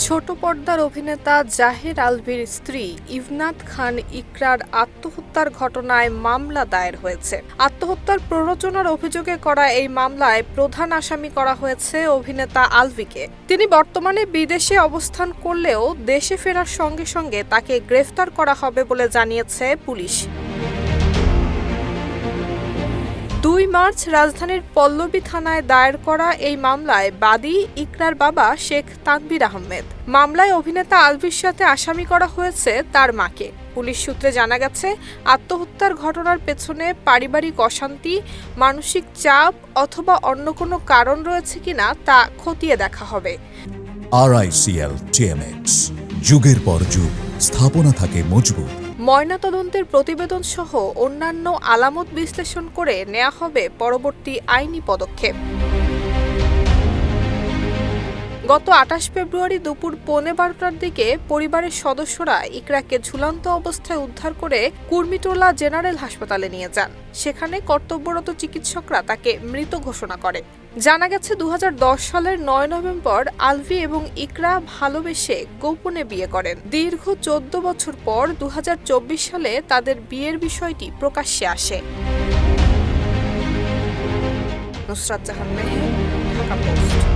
ছোট পর্দার অভিনেতা জাহের আলভির স্ত্রী ইভনাত খান ইকরার আত্মহত্যার ঘটনায় মামলা দায়ের হয়েছে। আত্মহত্যার প্ররোচনার অভিযোগে করা এই মামলায় প্রধান আসামি করা হয়েছে অভিনেতা আলভিকে। তিনি বর্তমানে বিদেশে অবস্থান করলেও দেশে ফেরার সঙ্গে সঙ্গে তাকে গ্রেফতার করা হবে বলে জানিয়েছে পুলিশ। ২ মার্চ রাজধানীর পল্লবী থানায় দায়ের করা এই মামলায় বাদী ইকরার বাবা শেখ তানভীর আহমেদ। মামলায় অভিনেতা আলভির সাথে আসামি করা হয়েছে তার মাকে। পুলিশ সূত্রে জানা গেছে, আত্মহত্যার ঘটনার পেছনে পারিবারিক অশান্তি, মানসিক চাপ অথবা অন্য কোনো কারণ রয়েছে কিনা তা খতিয়ে দেখা হবে। RICL TMX, যুগের পর যুগ স্থাপনা থাকে মজবুত। ময়নাতদন্তের প্রতিবেদন সহ অন্যান্য আলামত বিশ্লেষণ করে নেওয়া হবে পরবর্তী আইনি পদক্ষেপ। গত ২৮ ফেব্রুয়ারি দুপুর ১:১৫টার দিকে পরিবারের সদস্যরা ইকরাকে ঝুলন্ত অবস্থায় উদ্ধার করে কুর্মিটোলা জেনারেল হাসপাতালে নিয়ে যান। সেখানে কর্তব্যরত চিকিৎসকরা তাকে মৃত ঘোষণা করে। জানা গেছে ২০১০ সালের ৯ নভেম্বর আলভি এবং ইকরা ভালোবেসে গোপনে বিয়ে করেন। দীর্ঘ ১৪ বছর পর ২০২৪ সালে তাদের বিয়ের বিষয়টি প্রকাশ্যে আসে। নুসরাত জাহান মেহের, ঢাকা পোস্ট।